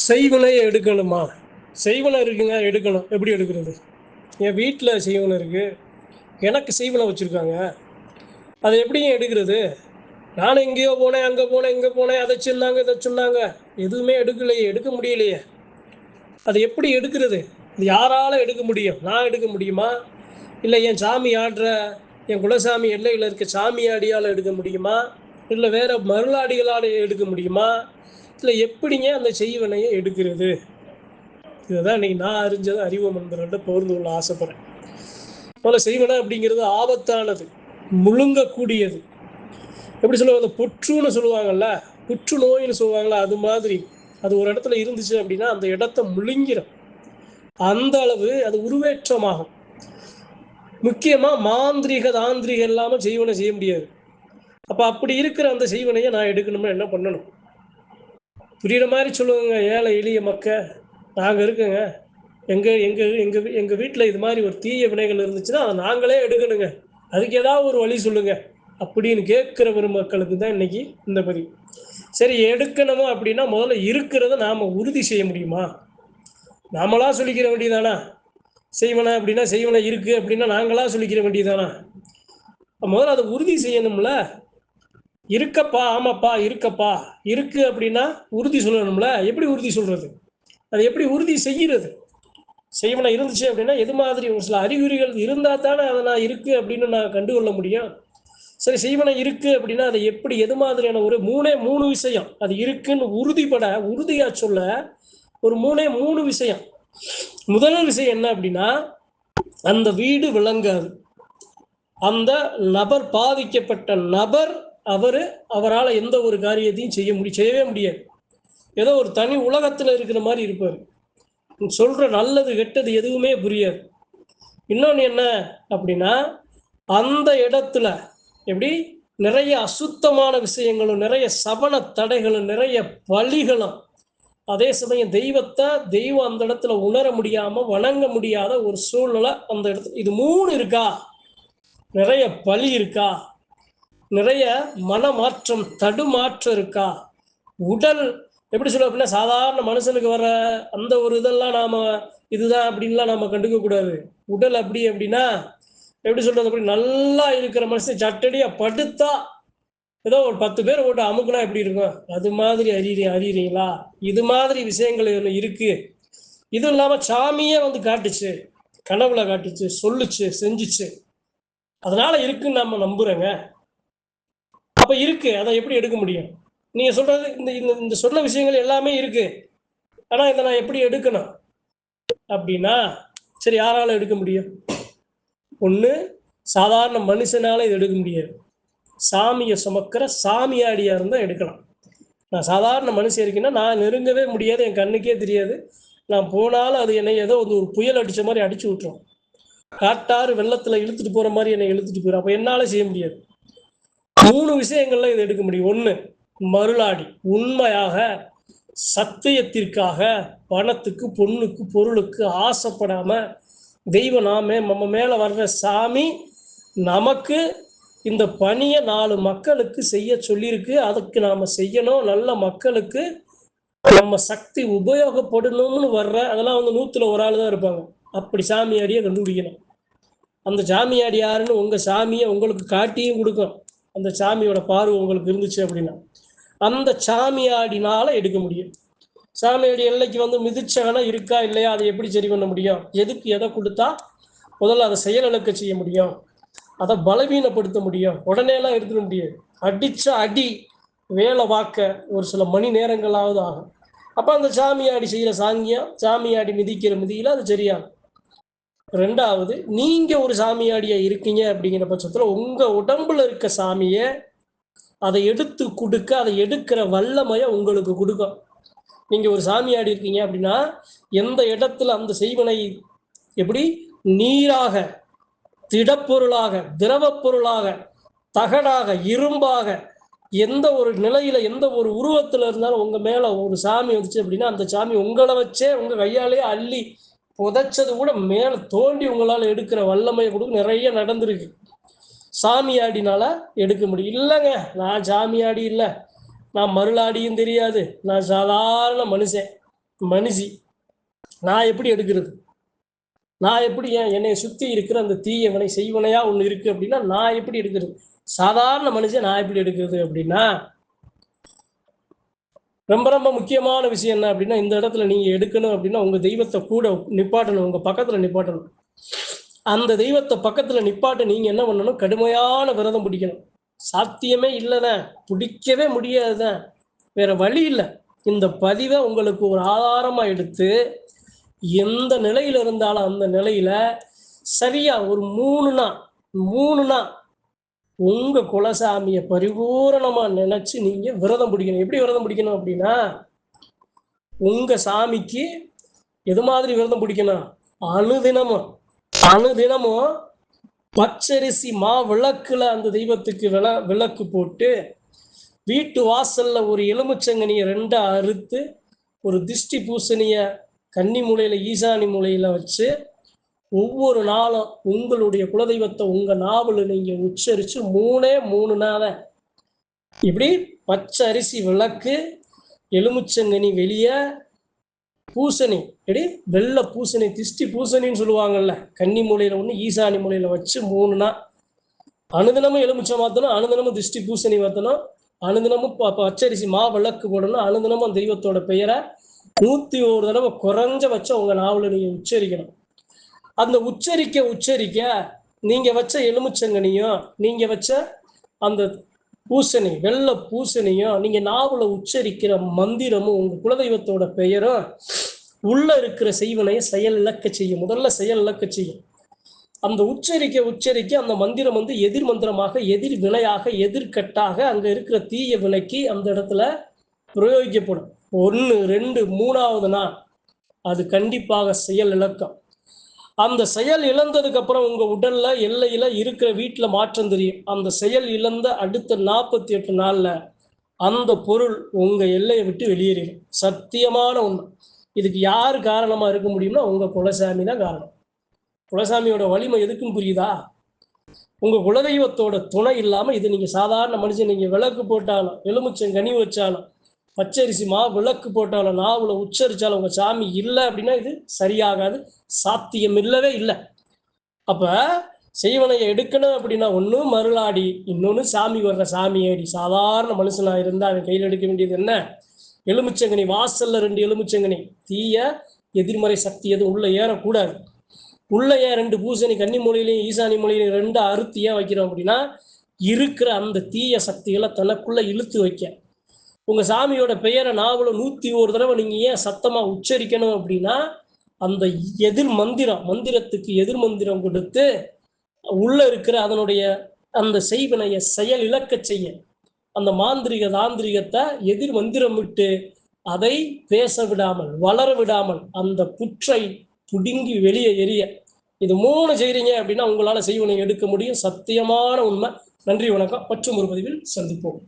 செய்வனை எடுக்கணுமா? செய்வனை இருக்குங்க, எடுக்கணும். எப்படி எடுக்கிறது? என் வீட்ல செய்வனை இருக்கு. எனக்கு செய்வனை வச்சிருக்காங்க. அத எப்படிங்க எடுக்கிறது? நானும் எங்கேயோ போனேன், அங்க போனேன், இங்க போனேன். அத சொன்னாங்க, இத சொன்னாங்க. எதுவுமே எடுக்கலையே, எடுக்க முடியலையே. அத எப்படி எடுக்கிறது? இது யாரால எடுக்க முடியும்? நான் எடுக்க முடியுமா? இல்ல என் சாமி ஆடுற என் குலசாமி எல்லையில இருக்க சாமியாடியால எடுக்க முடியுமா? இல்ல வேற மருளாடிகளால எடுக்க முடியுமா? இல்ல எப்படிங்க அந்த செய்வனைய எடுக்கிறது? இதுதான் இன்னைக்கு நான் அறிஞ்சது அறிவு நண்பர்கள்ட்ட பகிர்ந்து கொள்ள ஆசைப்படுறேன். முதல்ல செய்வன அப்படிங்கிறது ஆபத்தானது, முழுங்கக்கூடியது. எப்படி சொல்லுவாங்க, புற்றுன்னு சொல்லுவாங்கல்ல, புற்று நோயின்னு சொல்லுவாங்கல்ல, அது மாதிரி. அது ஒரு இடத்துல இருந்துச்சு அப்படின்னா அந்த இடத்த முழுங்கிடும். அந்த அளவு அது உருவேற்றமாகும். முக்கியமா மாந்திரிக தாந்திரிக இல்லாம செய்வனை செய்ய முடியாது. அப்ப அப்படி இருக்கிற அந்த செய்வனையை நான் எடுக்கணும்னா என்ன பண்ணணும்? புரியுற மாதிரி சொல்லுவாங்க. ஏழை எளிய மக்க நாங்க இருக்கோங்க. எங்க எங்க எங்க எங்க வீட்டில் இது மாதிரி ஒரு தீய வினைகள் இருந்துச்சுன்னா அதை நாங்களே எடுக்கணுங்க. அதுக்கு ஏதாவது ஒரு வழி சொல்லுங்க அப்படின்னு கேட்குற மக்களுக்கு தான் இன்னைக்கு இந்த பதிவு. சரி, எடுக்கணுமா அப்படின்னா முதல்ல இருக்கிறத நாம் உறுதி செய்ய முடியுமா? நாமளா சொல்லிக்கிற வேண்டியதானா? செய்வன அப்படின்னா செய்வன இருக்கு அப்படின்னா நாங்களா சொல்லிக்கிற வேண்டியதானா? முதல்ல அதை உறுதி செய்யணும்ல. இருக்கப்பா, ஆமாப்பா இருக்கப்பா, இருக்கு அப்படின்னா உறுதி சொல்லணும்ல. எப்படி உறுதி சொல்றது? அது எப்படி உறுதி செய்கிறது? செய்வனை இருந்துச்சு அப்படின்னா எது மாதிரி ஒரு சில அறிகுறிகள் இருந்தால் தானே அதை நான் இருக்கு அப்படின்னு நான் கண்டுகொள்ள முடியும். சரி, செய்வனை இருக்கு அப்படின்னா அதை எப்படி எது மாதிரியான ஒரு மூணு விஷயம் அது இருக்குன்னு உறுதியா சொல்ல ஒரு மூணு விஷயம். முதல் விஷயம் என்ன அப்படின்னா, அந்த வீடு விளங்காது. அந்த நபர், பாதிக்கப்பட்ட நபர், அவரால் எந்த ஒரு காரியத்தையும் செய்யவே முடியாது. ஏதோ ஒரு தனி உலகத்தில் இருக்கிற மாதிரி இருப்பார். சொல்ற நல்லது கெட்டது எதுவுமே புரியாது. இன்னொன்று என்ன அப்படின்னா, அந்த இடத்துல எப்படி நிறைய அசுத்தமான விஷயங்களும், நிறைய சபன தடைகளும், நிறைய பலிகளும், அதே சமயம் தெய்வம் அந்த இடத்துல உணர முடியாம வணங்க முடியாத ஒரு சூழ்நிலை அந்த இடத்துல. இது மூணு இருக்கா? நிறைய பலி இருக்கா? நிறைய மனமாற்றம், தடுமாற்றம் இருக்கா? உடல் எப்படி சொல்ல அப்படின்னா, சாதாரண மனுஷனுக்கு வர அந்த ஒரு இதெல்லாம் நாம இதுதான் அப்படின்லாம் நாம கண்டுக்க கூடாது. உடல் அப்படி அப்படின்னா எப்படி சொல்றது, அப்படி நல்லா இருக்கிற மனுஷன் சட்டடியா படுத்தா ஏதோ ஒரு 10 பேர் போட்டு அமுக்குனா எப்படி இருக்கும்? அது மாதிரி அறியறீங்களா? இது மாதிரி விஷயங்கள் இருக்கு. இது இல்லாம சாமியே வந்து காட்டுச்சு, கனவுல காட்டுச்சு, சொல்லுச்சு, செஞ்சுச்சு, அதனால இருக்குன்னு நம்ம நம்புறேங்க. அப்ப இருக்கு, அதை எப்படி எடுக்க முடியும்? நீங்க சொல்றது இந்த இந்த சொன்ன விஷயங்கள் எல்லாமே இருக்கு. ஆனா இதை நான் எப்படி எடுக்கணும் அப்படின்னா, சரி, யாரால எடுக்க முடியும்? ஒண்ணு, சாதாரண மனுஷனால இது எடுக்க முடியாது. சாமியை சுமக்கிற சாமியாடியா இருந்தா எடுக்கலாம். நான் சாதாரண மனுஷன் இருக்கேன்னா நான் நெருங்கவே முடியாது, என் கண்ணுக்கே தெரியாது. நான் போனாலும் அது என்னை ஏதோ ஒரு புயல் அடிச்ச மாதிரி அடிச்சு விட்டுரும். காட்டாறு வெள்ளத்துல இழுத்துட்டு போற மாதிரி என்னை இழுத்துட்டு போயிடும். அப்ப என்னால செய்ய முடியாது. 3 விஷயங்கள்ல இதை எடுக்க முடியும். ஒண்ணு, மருளாடி உண்மையாக சத்தியத்திற்காக பணத்துக்கு, பொண்ணுக்கு, பொருளுக்கு ஆசைப்படாம தெய்வம் நம்ம மேல வர்ற சாமி நமக்கு இந்த பணியை 4 மக்களுக்கு செய்ய சொல்லியிருக்கு. அதுக்கு நாம செய்யணும். நல்ல மக்களுக்கு நம்ம சக்தி உபயோகப்படணும்னு வர்ற, அதெல்லாம் வந்து 100ல் ஒரு ஆள் தான் இருப்பாங்க. அப்படி சாமியாடியை கண்டுபிடிக்கணும். அந்த சாமியாடி யாருன்னு உங்க சாமியை உங்களுக்கு காட்டியும் கொடுக்கும். அந்த சாமியோட பார்வை உங்களுக்கு இருந்துச்சு அப்படின்னா அந்த சாமியாடினால எடுக்க முடியும். சாமியாடி எல்லைக்கு வந்து மிதிச்சகனா இருக்கா இல்லையா, அதை எப்படி சரி பண்ண முடியும்? எதுக்கு எதை கொடுத்தா முதல்ல அதை செயலிழக்க செய்ய முடியும், அதை பலவீனப்படுத்த முடியும்? உடனேலாம் எடுத்துட முடியாது. அடிச்ச அடி வேலை வாக்க ஒரு சில மணி நேரங்களாவது ஆகும். அப்போ அந்த சாமியாடி செய்கிற சாங்கியம், சாமியாடி மிதிக்கிற மிதியில் அது சரியாகும். ரெண்டாவது, நீங்க ஒரு சாமியாடியா இருக்கீங்க அப்படிங்கிற பட்சத்தில் உங்க உடம்புல இருக்க சாமியை அதை எடுத்து கொடுக்க, அதை எடுக்கிற வல்லமையை உங்களுக்கு கொடுக்கும். நீங்க ஒரு சாமியாடி இருக்கீங்க அப்படின்னா எந்த இடத்துல அந்த செய்வனை எப்படி நீராக, திடப்பொருளாக, திரவ பொருளாக, தகடாக, இரும்பாக, எந்த ஒரு நிலையில எந்த ஒரு உருவத்துல இருந்தாலும் உங்க மேல ஒரு சாமி வந்துச்சு அப்படின்னா அந்த சாமி உங்களை வச்சே உங்க கையாலேயே அள்ளி புதைச்சது கூட மேல தோண்டி உங்களால் எடுக்கிற வல்லமையை கூட நிறைய நடந்திருக்கு. சாமியாடினால எடுக்க முடியும். இல்லைங்க, நான் சாமியாடி இல்லை, நான் மருளாடியும் தெரியாது, நான் சாதாரண மனுஷன், மனுஷி. நான் எப்படி எடுக்கிறது? நான் எப்படி என்னை சுத்தி இருக்கிற அந்த தீயவனை செய்வனையா ஒண்ணு இருக்கு அப்படின்னா, நான் எப்படி எடுக்கிறது? சாதாரண மனுஷன் நான் எப்படி எடுக்கிறது அப்படின்னா, ரொம்ப ரொம்ப முக்கியமான விஷயம் என்ன அப்படின்னா, இந்த இடத்துல நீங்க எடுக்கணும் அப்படின்னா, உங்க தெய்வத்தை கூட நிப்பாட்டணும். உங்க பக்கத்துல நிப்பாட்டணும். அந்த தெய்வத்தை பக்கத்துல நிப்பாட்ட நீங்க என்ன பண்ணணும்? கடுமையான விரதம் பிடிக்கணும். சாத்தியமே இல்லதான், பிடிக்கவே முடியாதுதான், வேற வழி இல்ல. இந்த பதிவை உங்களுக்கு ஒரு ஆதாரமா எடுத்து, எந்த நிலையில இருந்தாலும் அந்த நிலையில சரியா ஒரு 3 நாள் உங்க குலசாமியை பரிபூரணமா நினைச்சு நீங்க விரதம் பிடிக்கணும். எப்படி விரதம் பிடிக்கணும் அப்படின்னா, உங்க சாமிக்கு எது மாதிரி விரதம் பிடிக்கணும்? அனுதினமும் அனுதினமும் பச்சரிசி மா விளக்குல அந்த தெய்வத்துக்கு விளக்கு போட்டு, வீட்டு வாசல்ல ஒரு எலுமிச்சங்கனியை 2 அறுத்து, ஒரு திஷ்டி பூசணிய கன்னி மூலையில ஈசானி மூலையில வச்சு, ஒவ்வொரு நாளும் உங்களுடைய குலதெய்வத்தை உங்க நாவல நீங்க உச்சரிச்சு 3 நாள இப்படி பச்சை அரிசி விளக்கு, எலுமிச்சங்கனி வெளிய, பூசணி எடி வெள்ளை பூசணி, திஷ்டி பூசணின்னு சொல்லுவாங்கல்ல, கன்னி மூலையில ஒண்ணு ஈசானி மூலையில வச்சு 3 நாள் அனுதினமும் எலுமிச்சம் மாத்தணும், அனுதினமும் திஷ்டி பூசணி மாத்தணும், அனுதினமும் பச்சரிசி மா விளக்கு போடணும், அனுதினமும் தெய்வத்தோட பெயரை 101 தடவை குறைஞ்சபட்சம் உங்க நாவல நீங்க உச்சரிக்கணும். அந்த உச்சரிக்க நீங்க வச்ச எலுமிச்சங்கனியும், நீங்க வச்ச அந்த பூசணி, வெள்ளை பூசணியும், நீங்க நாவல உச்சரிக்கிற மந்திரமும், உங்க குலதெய்வத்தோட பெயரும் உள்ள இருக்கிற செய்வனையை செயல் இழக்க செய்யும். முதல்ல செயல் இழக்க செய்யும். அந்த உச்சரிக்க அந்த மந்திரம் வந்து எதிர் மந்திரமாக, எதிர் வினையாக, எதிர்கட்டாக அங்க இருக்கிற தீய வினைக்கு அந்த இடத்துல பிரயோகிக்கப்படும். 1, 2, 3வது நாள் அது கண்டிப்பாக செயல் இழக்கம். அந்த செயல் இழந்ததுக்கு அப்புறம் உங்க உடல்ல எல்லையில இருக்கிற வீட்டுல மாற்றம் தெரியும். அந்த செயல் இழந்த அடுத்த 48 நாள்ல அந்த பொருள் உங்க எல்லையை விட்டு வெளியேறிடும். சத்தியமான உண்மை. இதுக்கு யாரு காரணமா இருக்க முடியும்னா உங்க குலசாமி தான் காரணம். குலசாமியோட வலிமை எதுக்கும் புரியுதா? உங்க குலதெய்வத்தோட துணை இல்லாம இது நீங்க சாதாரண மனுஷன் நீங்க விளக்கு போட்டாலும், எலுமிச்சம் கனி வச்சாலும், பச்சரிசி மா விளக்கு போட்டாலும், நாவல உச்சரிச்சாலும் உங்க சாமி இல்லை அப்படின்னா இது சரியாகாது. சாத்தியம் இல்லவே இல்லை. அப்ப செய்வனையை எடுக்கணும் அப்படின்னா ஒண்ணு மருளாடி, இன்னொன்னு சாமி வர்ற சாமி ஏடி. சாதாரண மனுஷனா இருந்தா அவன் கையில் எடுக்க வேண்டியது என்ன? எலுமிச்சங்கனி, வாசல்ல 2 எலுமிச்சங்கனி. தீய எதிர்மறை சக்தி எதுவும் உள்ள ஏறக்கூடாது. உள்ள ஏன் 2 பூசணி கன்னி மூலையிலையும் ஈசானி மூலையிலையும் 2 அறுத்து ஏன் வைக்கிறோம் அப்படின்னா, இருக்கிற அந்த தீய சக்திகளை தனக்குள்ள இழுத்து வைக்க. உங்க சாமியோட பெயரை நாவல 101 தடவை நீங்க ஏன் சத்தமா உச்சரிக்கணும் அப்படின்னா, அந்த எதிர் மந்திரத்துக்கு எதிர் மந்திரம் கொடுத்து உள்ள இருக்கிற அதனுடைய அந்த செய்வினையை செயல் இழக்க செய்ய, அந்த தாந்திரிகத்தை எதிர் மந்திரம் விட்டு அதை பேச விடாமல், வளர விடாமல், அந்த புற்றை புடுங்கி வெளியே எரிய. இது 3 செய்றீங்க அப்படின்னா உங்களால செய்வனை எடுக்க முடியும். சத்தியமான உண்மை. நன்றி, வணக்கம். மற்றும் ஒரு பதிவில் சந்திப்போம்.